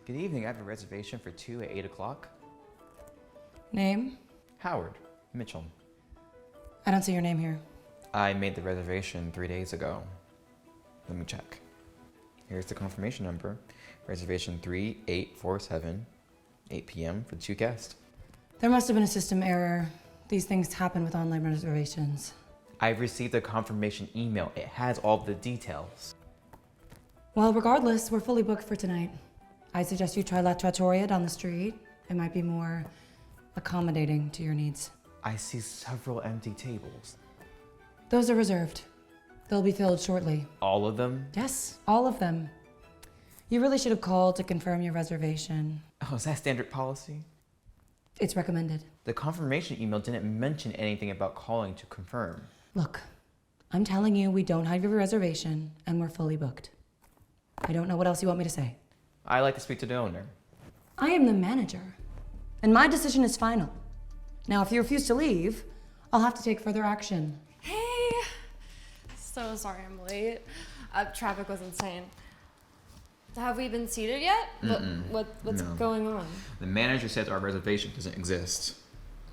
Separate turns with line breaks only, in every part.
Good evening, I have a reservation for 2 at 8 o'clock.
Name?
Howard Mitchell.
I don't see your name here.
I made the reservation 3 days ago. Let me check. Here's the confirmation number. Reservation 3847, 8 p.m. for 2 guests.
There must have been a system error. These things happen with online reservations.
I've received a confirmation email. It has all the details.
Well, regardless, we're fully booked for tonight. I suggest you try La Trattoria down the street. It might be more accommodating to your needs.
I see several empty tables.
Those are reserved. They'll be filled shortly.
All of them?
Yes, all of them. You really should have called to confirm your reservation.
Oh, is that standard policy?
It's recommended.
The confirmation email didn't mention anything about calling to confirm.
Look, I'm telling you we don't have your reservation and we're fully booked. I don't know what else you want me to say.
I like to speak to the owner.
I am the manager, and my decision is final. Now, if you refuse to leave, I'll have to take further action.
Hey! So sorry I'm late. Traffic was insane. Have we been seated yet? What's
No.
going on?
The manager says our reservation doesn't exist.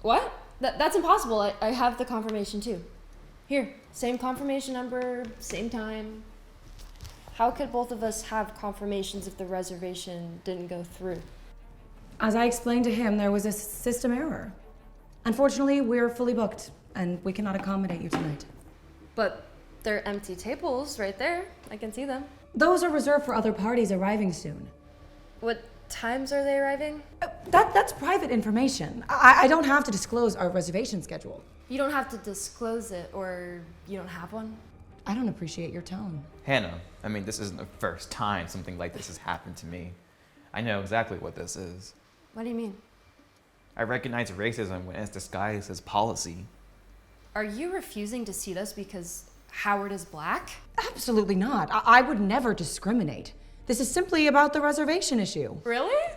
What? That's impossible. I have the confirmation too. Here, same confirmation number, same time. How could both of us have confirmations if the reservation didn't go through?
As I explained to him, there was a system error. Unfortunately, we're fully booked, and we cannot accommodate you tonight.
But there are empty tables right there. I can see them.
Those are reserved for other parties arriving soon.
What times are they arriving?
That's private information. I don't have to disclose our reservation schedule.
You don't have to disclose it, or you don't have one?
I don't appreciate your tone.
Hannah, this isn't the first time something like this has happened to me. I know exactly what this is.
What do you mean?
I recognize racism when it's disguised as policy.
Are you refusing to see this because Howard is black?
Absolutely not. I would never discriminate. This is simply about the reservation issue.
Really?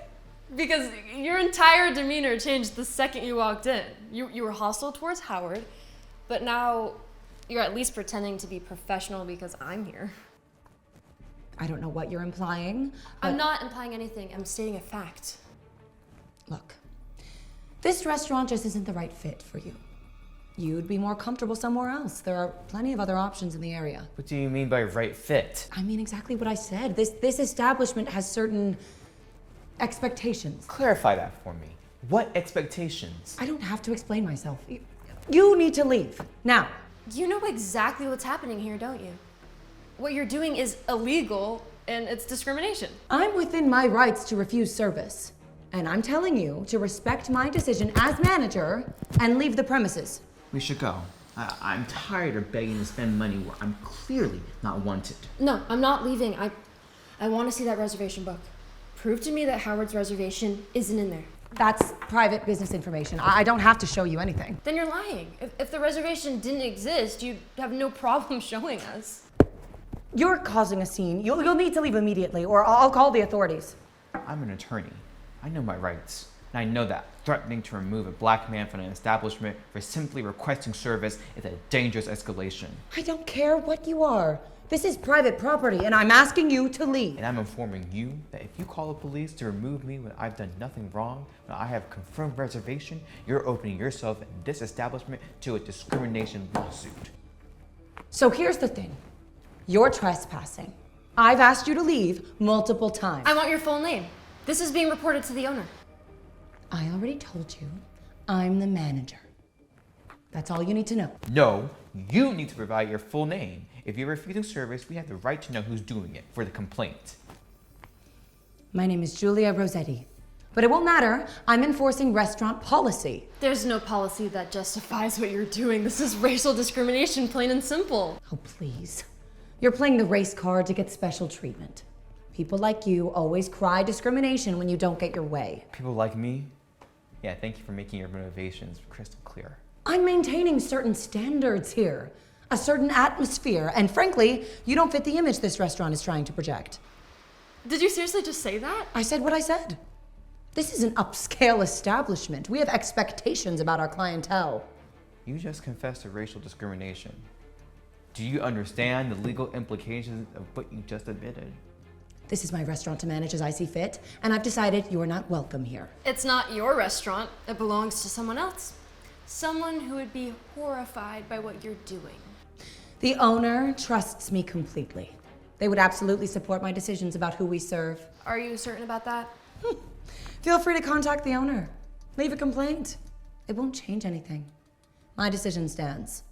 Because your entire demeanor changed the second you walked in. You were hostile towards Howard, but now you're at least pretending to be professional because I'm here.
I don't know what you're implying.
I'm not implying anything. I'm stating a fact.
Look, this restaurant just isn't the right fit for you. You'd be more comfortable somewhere else. There are plenty of other options in the area.
What do you mean by right fit?
I mean exactly what I said. This establishment has certain expectations.
Clarify that for me. What expectations?
I don't have to explain myself. You need to leave, now.
You know exactly what's happening here, don't you? What you're doing is illegal, and it's discrimination.
I'm within my rights to refuse service. And I'm telling you to respect my decision as manager and leave the premises.
We should go. I'm tired of begging to spend money where I'm clearly not wanted.
No, I'm not leaving. I want to see that reservation book. Prove to me that Howard's reservation isn't in there.
That's private business information. I don't have to show you anything.
Then you're lying. If the reservation didn't exist, you'd have no problem showing us.
You're causing a scene. You'll need to leave immediately, or I'll call the authorities.
I'm an attorney. I know my rights. And I know that threatening to remove a black man from an establishment for simply requesting service is a dangerous escalation.
I don't care what you are. This is private property, and I'm asking you to leave.
And I'm informing you that if you call the police to remove me when I've done nothing wrong, when I have confirmed reservation, you're opening yourself and this establishment to a discrimination lawsuit.
So here's the thing. You're trespassing. I've asked you to leave multiple times.
I want your full name. This is being reported to the owner.
I already told you, I'm the manager. That's all you need to know.
No, you need to provide your full name. If you're refusing service, we have the right to know who's doing it for the complaint.
My name is Julia Rossetti. But it won't matter. I'm enforcing restaurant policy.
There's no policy that justifies what you're doing. This is racial discrimination, plain and simple.
Oh, please. You're playing the race card to get special treatment. People like you always cry discrimination when you don't get your way.
People like me? Yeah, thank you for making your motivations crystal clear.
I'm maintaining certain standards here, a certain atmosphere, and frankly, you don't fit the image this restaurant is trying to project.
Did you seriously just say that?
I said what I said. This is an upscale establishment. We have expectations about our clientele.
You just confessed to racial discrimination. Do you understand the legal implications of what you just admitted?
This is my restaurant to manage as I see fit, and I've decided you're not welcome here.
It's not your restaurant. It belongs to someone else. Someone who would be horrified by what you're doing.
The owner trusts me completely. They would absolutely support my decisions about who we serve.
Are you certain about that?
Feel free to contact the owner. Leave a complaint. It won't change anything. My decision stands.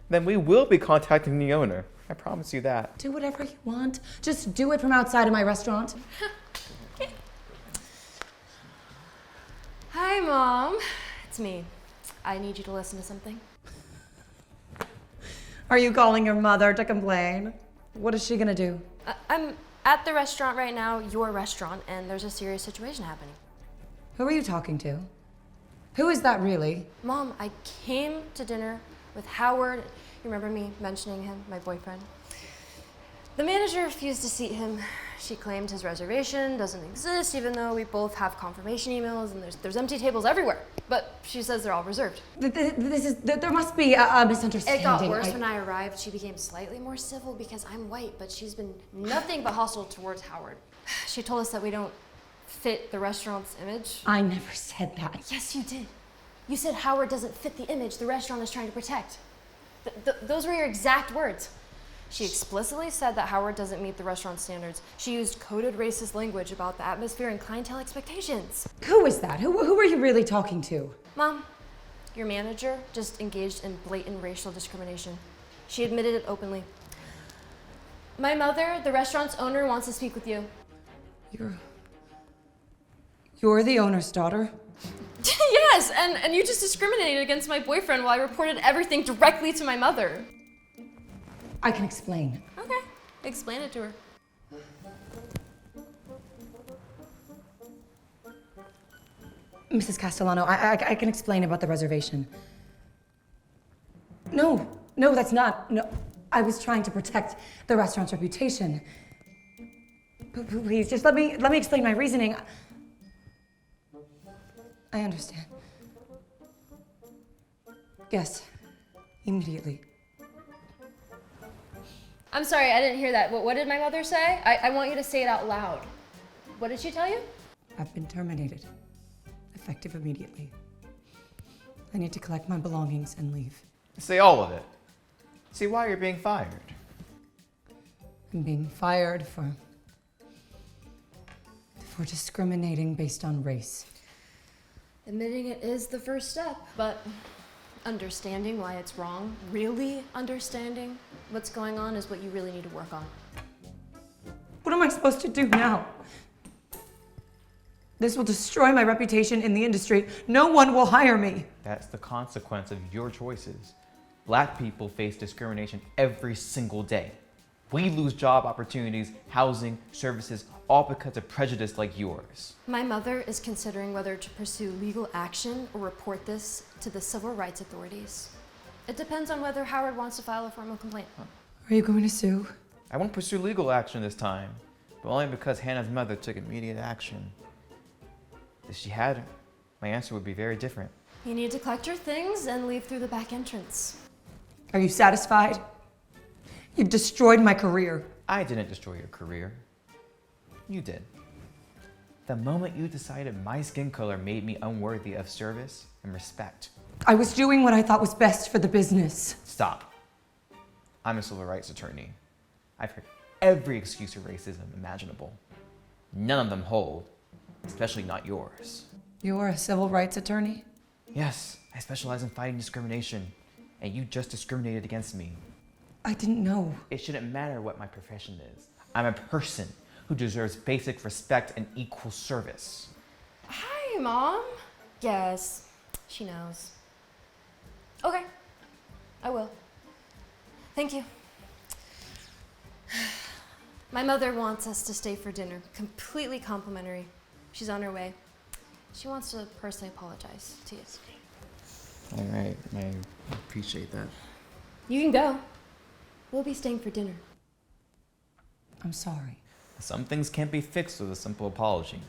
Then we will be contacting the owner. I promise you that.
Do whatever you want. Just do it from outside of my restaurant.
Okay. Hi, Mom. It's me. I need you to listen to something.
Are you calling your mother to complain? What is she gonna do?
I'm at the restaurant right now, your restaurant, and there's a serious situation happening.
Who are you talking to? Who is that really?
Mom, I came to dinner with Howard. You remember me mentioning him, my boyfriend? The manager refused to seat him. She claimed his reservation doesn't exist, even though we both have confirmation emails and there's empty tables everywhere. But she says they're all reserved.
There must be a misunderstanding.
It got worse when I arrived. She became slightly more civil because I'm white, but she's been nothing but hostile towards Howard. She told us that we don't fit the restaurant's image.
I never said that.
Yes, you did. You said Howard doesn't fit the image the restaurant is trying to protect. Those were your exact words. She explicitly said that Howard doesn't meet the restaurant standards. She used coded racist language about the atmosphere and clientele expectations.
Who is that? Who are you really talking to?
Mom, your manager just engaged in blatant racial discrimination. She admitted it openly. My mother, the restaurant's owner, wants to speak with you.
You're the owner's daughter?
Yes, and you just discriminated against my boyfriend while I reported everything directly to my mother.
I can explain.
Okay, explain it to her.
Mrs. Castellano, I can explain about the reservation. No, that's not. No, I was trying to protect the restaurant's reputation. Please, just let me explain my reasoning. I understand. Yes, immediately.
I'm sorry, I didn't hear that. What did my mother say? I want you to say it out loud. What did she tell you?
I've been terminated. Effective immediately. I need to collect my belongings and leave.
Say all of it. See why you're being fired.
I'm being fired for discriminating based on race.
Admitting it is the first step, but understanding why it's wrong, really understanding what's going on is what you really need to work on.
What am I supposed to do now? This will destroy my reputation in the industry. No one will hire me.
That's the consequence of your choices. Black people face discrimination every single day. We lose job opportunities, housing, services, all because of prejudice like yours.
My mother is considering whether to pursue legal action or report this to the civil rights authorities. It depends on whether Howard wants to file a formal complaint.
Are you going to sue?
I won't pursue legal action this time, but only because Hannah's mother took immediate action. If she had, my answer would be very different.
You need to collect your things and leave through the back entrance.
Are you satisfied? You've destroyed my career.
I didn't destroy your career. You did. The moment you decided my skin color made me unworthy of service and respect.
I was doing what I thought was best for the business.
Stop. I'm a civil rights attorney. I've heard every excuse of racism imaginable. None of them hold, especially not yours.
You're a civil rights attorney?
Yes, I specialize in fighting discrimination, and you just discriminated against me.
I didn't know.
It shouldn't matter what my profession is. I'm a person who deserves basic respect and equal service.
Hi, Mom. Yes, she knows. Okay, I will. Thank you. My mother wants us to stay for dinner, completely complimentary. She's on her way. She wants to personally apologize to you.
All right, I appreciate that.
You can go. We'll be staying for dinner.
I'm sorry.
Some things can't be fixed with a simple apology.